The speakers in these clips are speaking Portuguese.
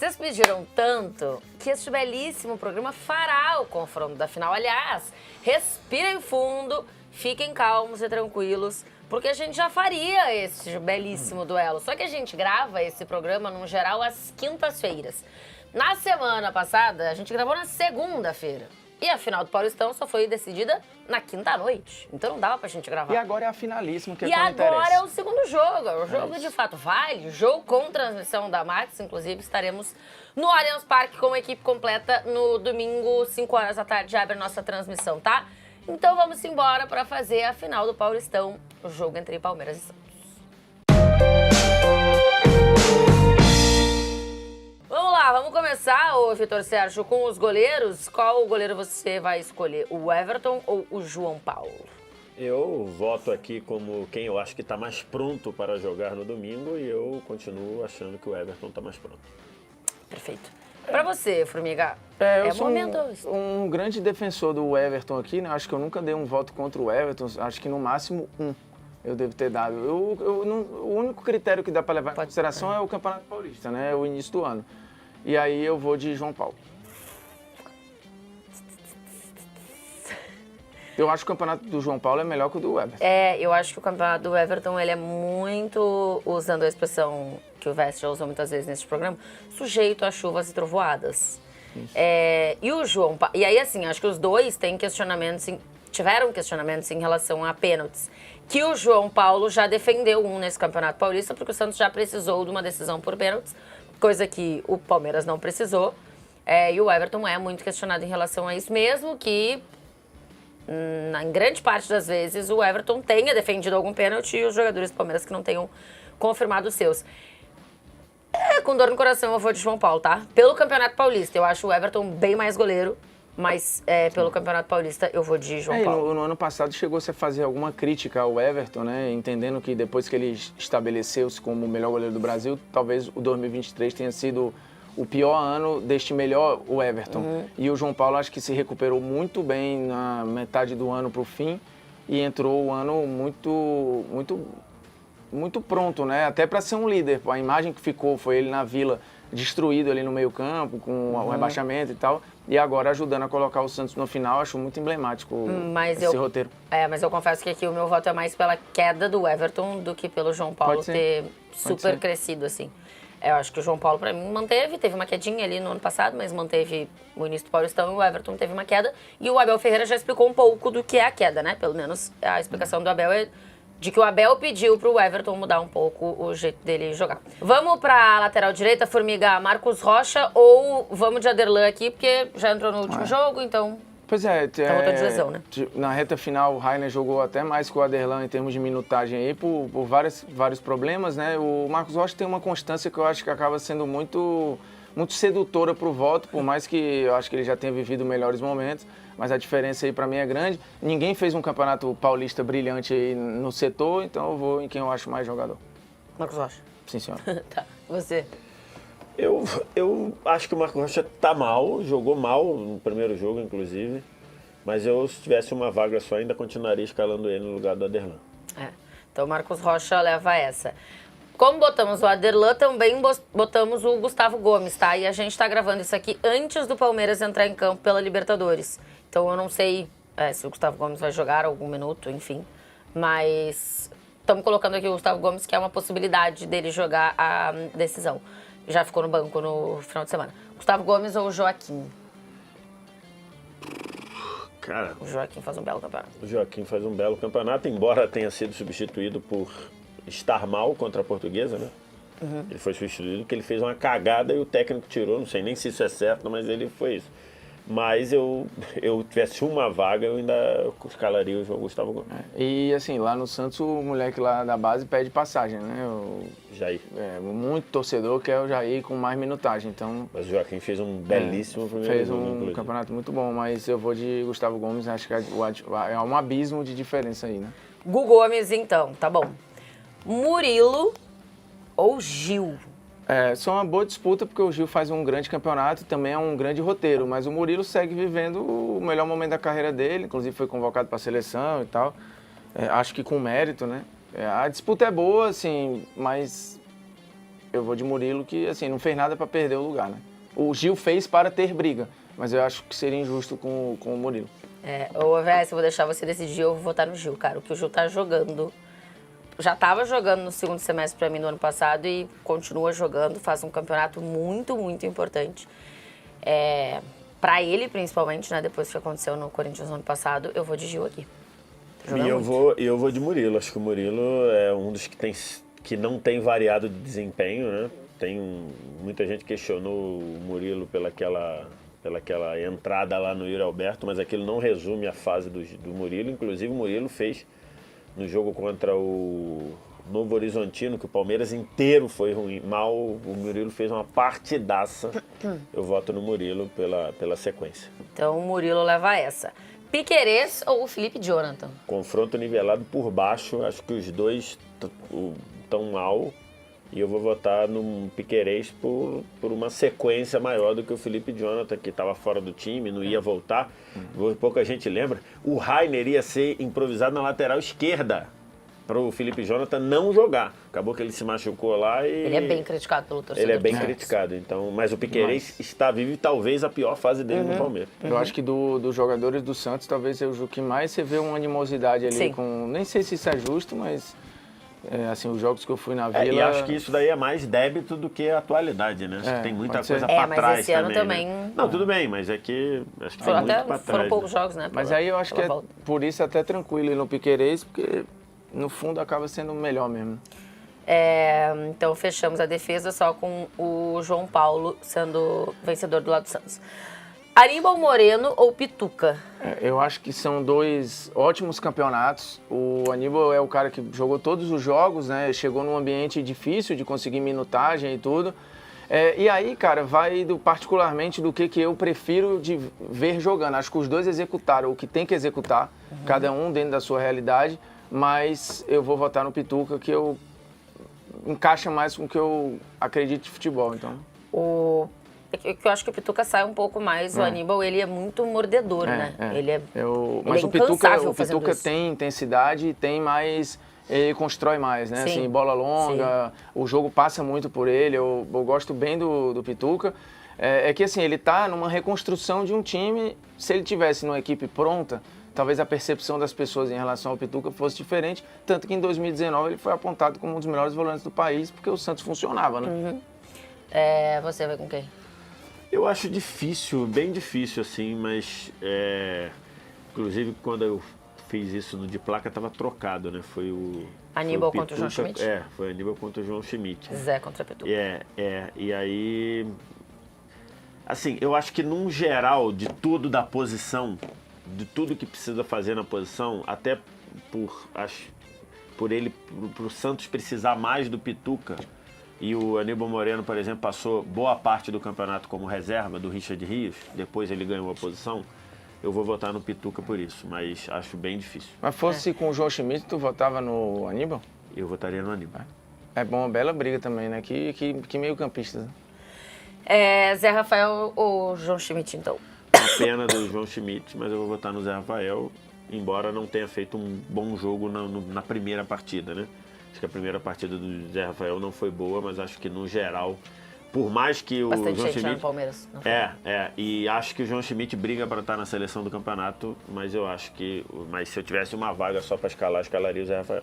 Vocês pediram tanto que este belíssimo programa fará o confronto da final. Aliás, respirem fundo, fiquem calmos e tranquilos, porque a gente já faria esse belíssimo duelo. Só que a gente grava esse programa, no geral, às quintas-feiras. Na semana passada, a gente gravou na segunda-feira. E a final do Paulistão só foi decidida na quinta-noite. Então não dava pra gente gravar. E agora é a finalíssima, que é E quando interessa. agora é o segundo jogo. O jogo de fato vale. Jogo com transmissão da Max. Inclusive, estaremos no Allianz Parque com a equipe completa no domingo, 5 horas da tarde, abre a nossa transmissão, tá? Então vamos embora pra fazer a final do Paulistão. O jogo entre Palmeiras e Santos. Vamos lá, vamos começar, ô Vitor Sérgio, com os goleiros. Qual goleiro você vai escolher, o Everton ou o João Paulo? Eu voto aqui como quem eu acho que está mais pronto para jogar no domingo e eu continuo achando que o Everton está mais pronto. Perfeito. Pra você, Formiga, Eu sou momento... um grande defensor do Everton aqui, né? Acho que eu nunca dei um voto contra o Everton, acho que no máximo eu devo ter dado. O único critério que dá para levar em consideração é o Campeonato Paulista, né? O início do ano. E aí eu vou de João Paulo. Eu acho que o campeonato do João Paulo é melhor que o do Everton. Eu acho que o campeonato do Everton, ele é muito, usando a expressão que o Vest já usou muitas vezes nesse programa, sujeito a chuvas e trovoadas. E o João Paulo... E aí, assim, acho que os dois tiveram questionamentos em relação a pênaltis. Que o João Paulo já defendeu nesse Campeonato Paulista, porque o Santos já precisou de uma decisão por pênaltis, coisa que o Palmeiras não precisou. E o Everton é muito questionado em relação a isso, mesmo que, em grande parte das vezes, o Everton tenha defendido algum pênalti e os jogadores do Palmeiras que não tenham confirmado os seus. Com dor no coração, eu vou de João Paulo, tá? Pelo Campeonato Paulista, eu acho o Everton bem mais goleiro, mas pelo Campeonato Paulista, eu vou de João Paulo. No ano passado chegou-se a fazer alguma crítica ao Everton, né? Entendendo que depois que ele estabeleceu-se como o melhor goleiro do Brasil, talvez o 2023 tenha sido o pior ano deste melhor, o Everton. E o João Paulo acho que se recuperou muito bem na metade do ano para o fim e entrou o ano muito pronto, né? Até para ser um líder. A imagem que ficou foi ele na Vila, destruído ali no meio-campo, com o rebaixamento e tal. E agora ajudando a colocar o Santos no final, acho muito emblemático esse roteiro. Mas eu confesso que aqui o meu voto é mais pela queda do Everton do que pelo João Paulo ter super crescido, assim. Eu acho que o João Paulo, pra mim, teve uma quedinha ali no ano passado, mas manteve o início do Paulistão e o Everton teve uma queda. E o Abel Ferreira já explicou um pouco do que é a queda, né? Pelo menos a explicação do Abel é de que o Abel pediu pro Everton mudar um pouco o jeito dele jogar. Vamos pra lateral direita, Formiga, Marcos Rocha, ou vamos de Aderlan aqui, porque já entrou no último jogo, então... Pois é, voltou de lesão, né? Na reta final o Rainer jogou até mais que o Aderlan em termos de minutagem aí, por vários problemas, né? O Marcos Rocha tem uma constância que eu acho que acaba sendo muito sedutora pro voto, por mais que eu acho que ele já tenha vivido melhores momentos, mas a diferença aí pra mim é grande. Ninguém fez um campeonato paulista brilhante aí no setor, então eu vou em quem eu acho mais jogador. Marcos Rocha. Sim, senhora. Tá, você? Eu acho que o Marcos Rocha tá mal, jogou mal no primeiro jogo, inclusive. Mas se tivesse uma vaga só, ainda continuaria escalando ele no lugar do Aderlan. Então o Marcos Rocha leva essa. Como botamos o Aderlan, também botamos o Gustavo Gomes, tá? E a gente tá gravando isso aqui antes do Palmeiras entrar em campo pela Libertadores. Então eu não sei se o Gustavo Gomes vai jogar algum minuto, enfim. Mas estamos colocando aqui o Gustavo Gomes, que é uma possibilidade dele jogar a decisão. Já ficou no banco no final de semana. Gustavo Gomes ou o Joaquim? Cara, O Joaquim faz um belo campeonato. o Joaquim faz um belo campeonato, embora tenha sido substituído por estar mal contra a Portuguesa, né? Ele foi substituído porque ele fez uma cagada e o técnico tirou, não sei nem se isso é certo, mas ele foi isso. Mas eu tivesse uma vaga, eu ainda escalaria o Gustavo Gomes. E assim, lá no Santos, o moleque lá da base pede passagem, né? Jair. Muito torcedor quer o Jair com mais minutagem, então... Mas o Joaquim fez um belíssimo primeiro Fez jogo, um inclusive. campeonato muito bom, mas eu vou de Gustavo Gomes, acho que é um abismo de diferença aí, né? Gu Gomes, então, tá bom. Murilo ou Gil? Só uma boa disputa, porque o Gil faz um grande campeonato e também é um grande roteiro, mas o Murilo segue vivendo o melhor momento da carreira dele, inclusive foi convocado para a seleção e tal, acho que com mérito, né? A disputa é boa, assim, mas eu vou de Murilo, que assim, não fez nada para perder o lugar, né? O Gil fez para ter briga, mas eu acho que seria injusto com o Murilo. Ô, VS, eu vou deixar você decidir, eu vou votar no Gil, cara. O que o Gil tá jogando, já tava jogando no segundo semestre pra mim no ano passado e continua jogando, faz um campeonato muito, muito importante. Pra ele, principalmente, né, depois do que aconteceu no Corinthians no ano passado, eu vou de Gil aqui. E eu vou de Murilo. Acho que o Murilo é um dos que não tem variado de desempenho, né? Muita gente questionou o Murilo pelaquela entrada lá no Yuri Alberto, mas aquilo não resume a fase do Murilo. Inclusive, o Murilo fez no jogo contra o Novo Horizontino, que o Palmeiras inteiro foi mal, o Murilo fez uma partidaça. Eu voto no Murilo pela sequência. Então, o Murilo leva essa. Piquerez ou o Felipe Jonathan? Confronto nivelado por baixo, acho que os dois estão mal. E eu vou votar no Piquerez por uma sequência maior do que o Felipe Jonathan, que estava fora do time, não ia voltar. Pouca gente lembra. O Rainer ia ser improvisado na lateral esquerda para o Felipe Jonathan não jogar. Acabou que ele se machucou lá e... Ele é bem criticado pelo torcedor. Ele é bem criticado. Então, mas o Piquerez está vivo e talvez a pior fase dele no Palmeiras. Eu acho que dos jogadores do Santos, talvez seja o que mais você vê uma animosidade ali. Sim. Nem sei se isso é justo, mas... assim, os jogos que eu fui na Vila... E acho que isso daí é mais débito do que atualidade, né? Acho que tem muita coisa para mas trás esse ano também... né? Não, tudo bem, mas é que acho que tem muito para trás. Foram poucos jogos, né? Mas aí eu acho que por isso até tranquilo ir no Piquerez, porque no fundo acaba sendo melhor mesmo. Então fechamos a defesa só com o João Paulo sendo vencedor do lado do Santos. Aníbal Moreno ou Pituca? Eu acho que são dois ótimos campeonatos. O Aníbal é o cara que jogou todos os jogos, né? Chegou num ambiente difícil de conseguir minutagem e tudo. E aí, cara, vai particularmente do que eu prefiro de ver jogando. Acho que os dois executaram o que tem que executar, cada um dentro da sua realidade, mas eu vou votar no Pituca, que eu encaixa mais com o que eu acredito de futebol, então. Eu acho que o Pituca sai um pouco mais, o Aníbal, ele é muito mordedor, né? Ele é mas o Pituca tem intensidade e tem mais... Ele constrói mais, né? Assim, bola longa, o jogo passa muito por ele, eu gosto bem do Pituca. Que assim, ele tá numa reconstrução de um time, se ele tivesse numa equipe pronta, talvez a percepção das pessoas em relação ao Pituca fosse diferente, tanto que em 2019 ele foi apontado como um dos melhores volantes do país, porque o Santos funcionava, né? Você vai com quem? Eu acho difícil, bem difícil, assim, mas inclusive quando eu fiz isso no de placa, estava trocado, né? Foi o Aníbal foi o contra o João Schmidt? Foi Aníbal contra o João Schmidt. Zé contra Pituca. E aí, assim, eu acho que num geral, de tudo da posição, de tudo que precisa fazer na posição, até por o Santos precisar mais do Pituca, e o Aníbal Moreno, por exemplo, passou boa parte do campeonato como reserva do Richard Rios, depois ele ganhou a posição, eu vou votar no Pituca por isso, mas acho bem difícil. Mas fosse com o João Schmidt, tu votava no Aníbal? Eu votaria no Aníbal. É bom, uma bela briga também, né? Que meio campistas. Né? Zé Rafael ou João Schmidt, então? Uma pena do João Schmidt, mas eu vou votar no Zé Rafael, embora não tenha feito um bom jogo na primeira partida, né? Acho que a primeira partida do Zé Rafael não foi boa, mas acho que no geral, por mais que o Bastante João gente Schmidt... no Palmeiras. E acho que o João Schmidt briga para estar na seleção do campeonato, mas eu acho que... Mas se eu tivesse uma vaga só para escalar, escalaria o Zé Rafael.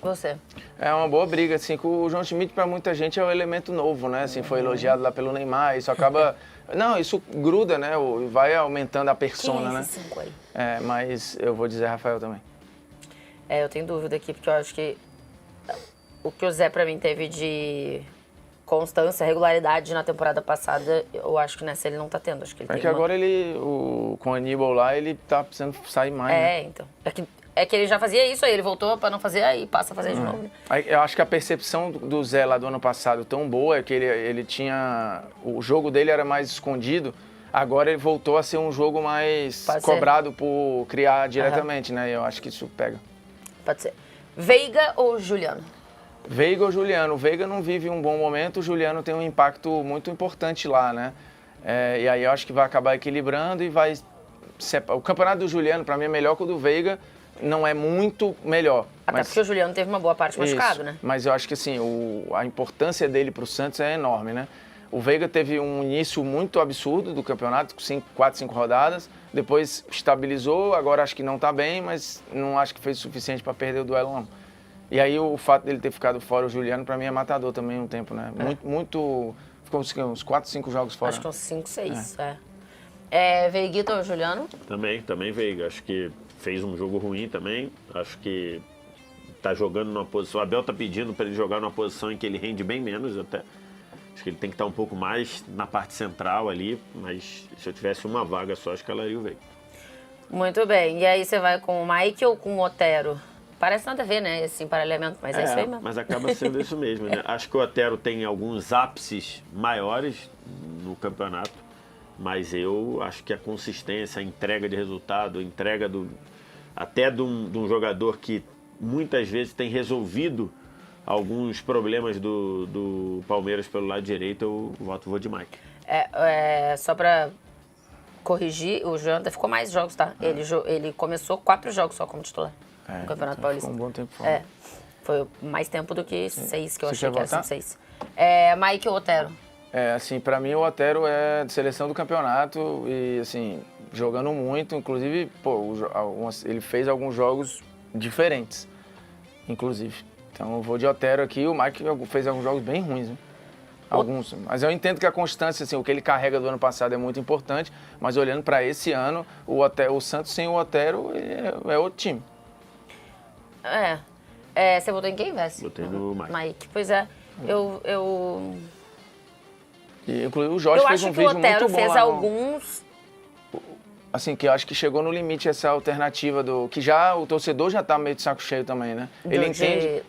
Você? É uma boa briga, assim, que o João Schmidt para muita gente é um elemento novo, né? Assim, foi elogiado lá pelo Neymar, isso acaba... Não, isso gruda, né? Vai aumentando a persona, Quem é né? esse 5 aí? Mas eu vou dizer Rafael também. Eu tenho dúvida aqui, porque eu acho que o que o Zé pra mim teve de constância, regularidade na temporada passada, eu acho que nessa ele não tá tendo. Acho que ele tem agora com o Aníbal lá, ele tá precisando sair mais, né? Então. É que ele já fazia isso aí, ele voltou pra não fazer, aí passa a fazer de novo, né? Eu acho que a percepção do Zé lá do ano passado tão boa é que ele tinha... O jogo dele era mais escondido, agora ele voltou a ser um jogo mais cobrado por criar diretamente, né? E eu acho que isso pega. Pode ser. Veiga ou Juliano? Veiga ou Juliano? O Veiga não vive um bom momento, o Juliano tem um impacto muito importante lá, né? E aí eu acho que vai acabar equilibrando e vai... O campeonato do Juliano, para mim, é melhor que o do Veiga, não é muito melhor. Mas- porque o Juliano teve uma boa parte machucado, Isso. né? Mas eu acho que assim, a importância dele para o Santos é enorme, né? O Veiga teve um início muito absurdo do campeonato, 4, 5 rodadas. Depois estabilizou, agora acho que não está bem, mas não acho que fez o suficiente para perder o duelo, não. E aí o fato dele ter ficado fora, o Juliano, para mim é matador também um tempo, né? Muito. Ficou uns 4, 5 jogos fora. Acho que uns 5, 6, Veiguito ou Juliano? Também Veiga. Acho que fez um jogo ruim também. Acho que tá jogando numa posição. O Abel tá pedindo para ele jogar numa posição em que ele rende bem menos até. Acho que ele tem que estar um pouco mais na parte central ali, mas se eu tivesse uma vaga só, escalaria o Veiga. Muito bem. E aí você vai com o Mike ou com o Otero? Parece nada a ver, né? Esse emparelhamento, mas é isso aí mesmo. Mas acaba sendo isso mesmo, né? Acho que o Otero tem alguns ápices maiores no campeonato, mas eu acho que a consistência, a entrega de resultado, a entrega até de um jogador que muitas vezes tem resolvido alguns problemas do Palmeiras pelo lado direito, eu vou de Mike. Só pra corrigir, o Janta ficou mais jogos, tá? Ele começou 4 jogos só como titular no Campeonato Paulista. Ficou um bom tempo fora. Foi mais tempo do que 6, que eu Você achei quer que era votar? 6. Mike ou Otero? Assim, pra mim o Otero é de seleção do campeonato e, assim, jogando muito. Inclusive, ele fez alguns jogos diferentes, inclusive. Então eu vou de Otero aqui. O Mike fez alguns jogos bem ruins, né? Alguns. Mas eu entendo que a constância, assim, o que ele carrega do ano passado é muito importante, mas olhando para esse ano, o Santos sem o Otero é outro time. Você votou em quem, Vess? Botei no Mike. Mike. Pois é. E, inclusive o Jorge fez um vídeo muito bom. Eu acho que o Otero fez alguns... Assim, que eu acho que chegou no limite essa alternativa que já o torcedor já tá meio de saco cheio também, né? Ele entende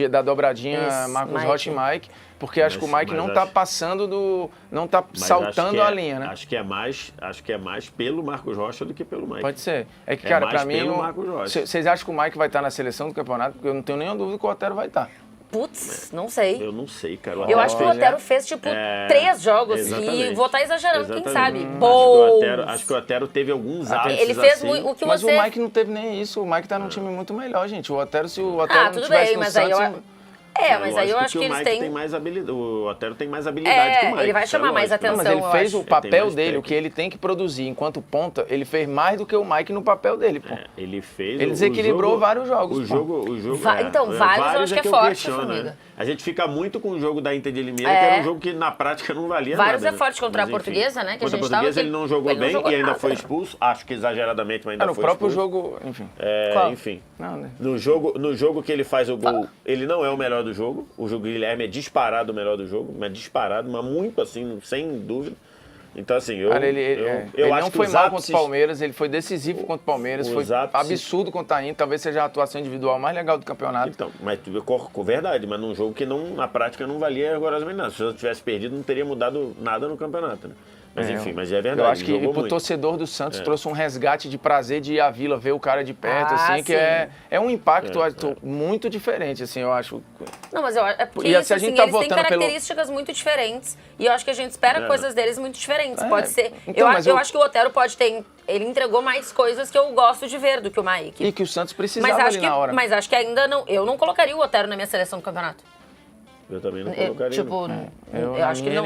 da dobradinha Isso, Marcos Rocha e Mike, porque acho que o Mike não tá passando não tá Mas saltando a linha, né? Acho que é mais pelo Marcos Rocha do que pelo Mike. Pode ser. É que, cara, pra mim, Marcos Rocha. vocês acham que o Mike vai estar na seleção do campeonato? Porque eu não tenho nenhuma dúvida que o Otero vai estar. Putz, não sei. Eu não sei, cara. Eu acho que o Otero fez, 3 jogos exatamente. e vou estar exagerando, quem sabe. Acho que o Otero teve alguns ápices Ele fez assim. o que Mas você... o Mike não teve nem isso. O Mike tá num time muito melhor, gente. O Otero, se o Otero não tudo tivesse bem, no mas Santos... aí eu acho que eles têm... O Otero tem mais habilidade que o Mike. Ele vai chamar mais atenção, Mas ele fez o papel dele, técnica. o que ele tem que produzir enquanto ponta, ele fez mais do que o Mike no papel dele, pô. Ele fez. Ele desequilibrou vários jogos. O jogo então, vários eu acho que é forte, Formiga. A gente fica muito com o jogo da Inter de Limeira, que era um jogo que na prática não valia vários nada. É forte contra Mas, a Portuguesa, né? Que contra a gente a Portuguesa tava, ele não jogou bem e ainda foi expulso. Acho que exageradamente, mas ainda foi expulso. No próprio jogo, enfim. Enfim. Não, né? No jogo que ele faz o gol, ele não é o melhor do jogo. O jogo do Guilherme é disparado o melhor do jogo, mas disparado, mas muito assim, sem dúvida. Então, assim, ele acho não que foi os mal ápices, contra o Palmeiras, ele foi decisivo contra o Palmeiras, foi absurdo contra a Inter, talvez seja a atuação individual mais legal do campeonato. Então, mas verdade, mas num jogo que na prática não valia rigorosamente nada. Se eu tivesse perdido, não teria mudado nada no campeonato, né? Mas enfim, mas é verdade. Eu acho que pro torcedor do Santos trouxe um resgate de prazer de ir à Vila, ver o cara de perto, assim, que é um impacto muito diferente, assim, eu acho. Não, mas eu acho. É porque se a gente tá eles têm votando características muito diferentes. E eu acho que a gente espera coisas deles muito diferentes. Pode ser. Então, eu acho que o Otero pode ter. Ele entregou mais coisas que eu gosto de ver do que o Mike. E que o Santos precisava ali na hora. Mas acho que ainda não. Eu não colocaria o Otero na minha seleção do campeonato. Eu também não colocaria. Eu acho que não.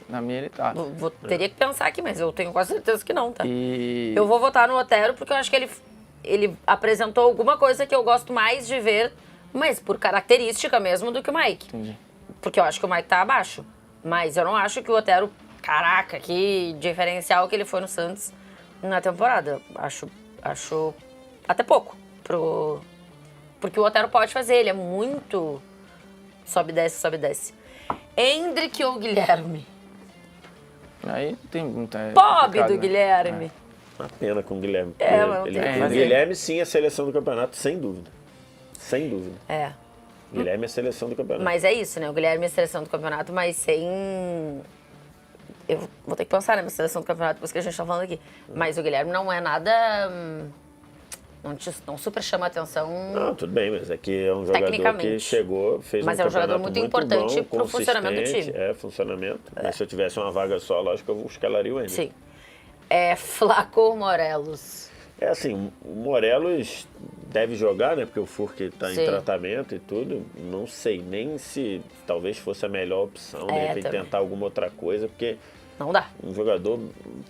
Na minha ele tá. Teria que pensar aqui, mas eu tenho quase certeza que não, tá? Eu vou votar no Otero porque eu acho que ele apresentou alguma coisa que eu gosto mais de ver, mas por característica mesmo do que o Mike. Entendi. Porque eu acho que o Mike tá abaixo. Mas eu não acho que o Otero, caraca, que diferencial que ele foi no Santos na temporada. Acho até pouco porque o Otero pode fazer, ele é muito sobe, desce. Endrick ou Guilherme? Aí tem muita... Pobre do Guilherme. Uma pena com o Guilherme. Mas o Guilherme sim é seleção do campeonato, sem dúvida. Sem dúvida. Guilherme é seleção do campeonato. Mas é isso, né? O Guilherme é seleção do campeonato, mas sem... Eu vou ter que pensar na minha seleção do campeonato, por isso que a gente tá falando aqui. Mas o Guilherme não é nada... Não super chama atenção. Não, tudo bem, mas é que é um jogador que chegou, fez mas um é um jogador muito importante bom, pro funcionamento do time. Funcionamento. Mas se eu tivesse uma vaga só, lógico que eu escalaria o Endrick. Sim. Flaco ou Morelos? Assim, o Morelos deve jogar, né? Porque o Furk está em Sim. tratamento e tudo. Não sei nem se talvez fosse a melhor opção, de repente também. tentar alguma outra coisa, porque Não dá. um jogador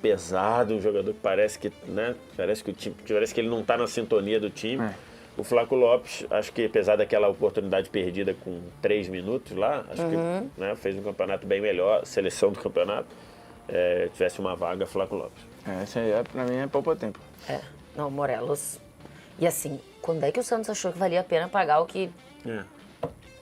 pesado, um jogador que parece que, né? Parece que ele não está na sintonia do time. O Flaco Lopes, acho que apesar daquela oportunidade perdida com 3 minutos lá, acho que né, fez um campeonato bem melhor, seleção do campeonato, tivesse uma vaga, Flaco Lopes. Esse aí, pra mim, é pouco tempo. Não, Morelos. E assim, quando é que o Santos achou que valia a pena pagar o que...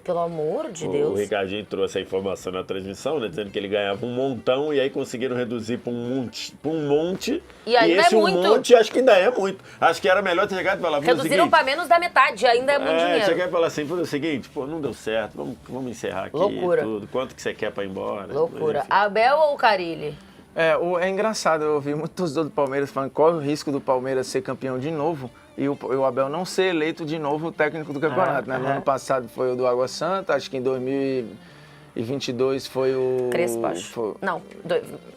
Pelo amor de Deus. O Ricardinho trouxe a informação na transmissão, né, dizendo que ele ganhava um montão e aí conseguiram reduzir para um monte. E ainda esse é muito. monte acho que ainda é muito. Acho que era melhor ter chegado e falar, Reduziram para menos da metade, ainda é muito dinheiro. Você quer falar assim, o seguinte, pô, não deu certo, vamos encerrar aqui. Loucura. Tudo. Quanto que você quer para ir embora? Loucura. Mas, Abel ou Carille? É engraçado, eu ouvi muitos torcedores do Palmeiras falando qual é o risco do Palmeiras ser campeão de novo e o Abel não ser eleito de novo o técnico do campeonato. Né? No ano passado foi o do Água Santa, acho que em 2022 foi o... Crespo, acho. Não,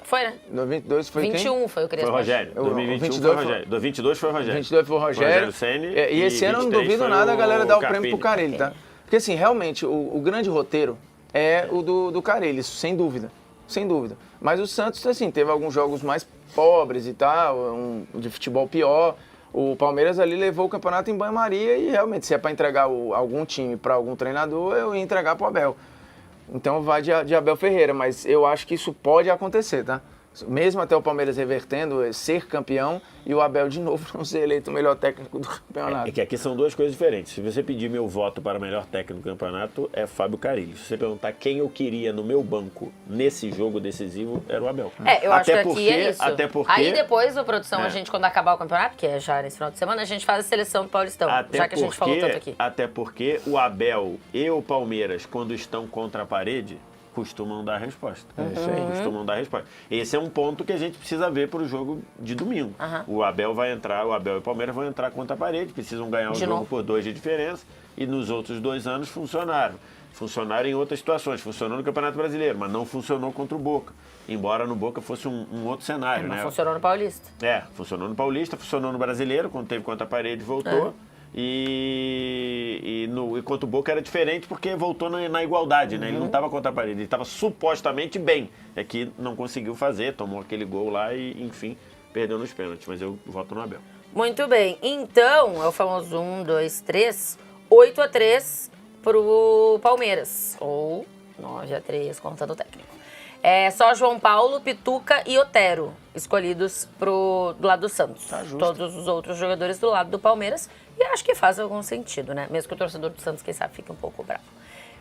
foi, né? 2022 foi 21 quem? foi o Crespo. Foi o Rogério. O 2021 foi o Rogério. 2022 foi o Rogério. 22 foi o Rogério. Ceni, E esse ano eu não 23 duvido foi nada a galera dar o Carpini. prêmio pro Carille, tá? Porque assim, realmente, o grande roteiro é o do Carille, isso sem dúvida. Sem dúvida. Mas o Santos, assim, teve alguns jogos mais pobres e tal, de futebol pior. O Palmeiras ali levou o campeonato em banho-maria e realmente, se é para entregar algum time para algum treinador, eu ia entregar pro Abel. Então vai de Abel Ferreira, mas eu acho que isso pode acontecer, tá? Mesmo até o Palmeiras revertendo, ser campeão e o Abel de novo não ser eleito o melhor técnico do campeonato. É que aqui são duas coisas diferentes. Se você pedir meu voto para melhor técnico do campeonato, é Fábio Carille. Se você perguntar quem eu queria no meu banco nesse jogo decisivo, era o Abel. Eu acho que aqui é isso. Até porque... Aí depois, a produção, a gente, quando acabar o campeonato, que é já nesse final de semana, a gente faz a seleção do Paulistão, já que a gente falou tanto aqui. Até porque o Abel e o Palmeiras, quando estão contra a parede, costumam dar resposta. Isso aí. Costumam dar resposta. Esse é um ponto que a gente precisa ver para o jogo de domingo. O Abel vai entrar, o Abel e o Palmeiras vão entrar contra a parede, precisam ganhar o jogo por 2 de diferença, e nos outros 2 anos funcionaram. Funcionaram em outras situações, funcionou no Campeonato Brasileiro, mas não funcionou contra o Boca. Embora no Boca fosse um outro cenário, Mas né? funcionou no Paulista. Funcionou no Paulista, funcionou no Brasileiro, quando teve contra a parede, voltou. E contra o Boca era diferente porque voltou na igualdade, né? Ele não estava contra a parede, ele estava supostamente bem. É que não conseguiu fazer, tomou aquele gol lá e, enfim, perdeu nos pênaltis. Mas eu voto no Abel. Muito bem. Então, é o famoso 1, 2, 3, 8-3 pro Palmeiras. Ou 9-3, contando o técnico. É só João Paulo, Pituca e Otero escolhidos do lado do Santos. Tá justo. Todos os outros jogadores do lado do Palmeiras. E acho que faz algum sentido, né? Mesmo que o torcedor do Santos, quem sabe, fique um pouco bravo.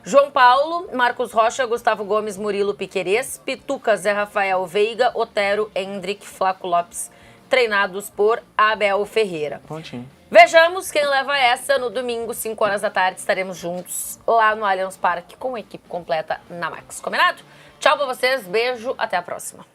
João Paulo, Marcos Rocha, Gustavo Gomes, Murilo Piquerez, Pituca, Zé Rafael Veiga, Otero, Hendrick, Flaco Lopes, treinados por Abel Ferreira. Pontinho. Vejamos quem leva essa no domingo, 5 horas da tarde. Estaremos juntos lá no Allianz Parque com a equipe completa na Max. Combinado? Tchau pra vocês, beijo, até a próxima.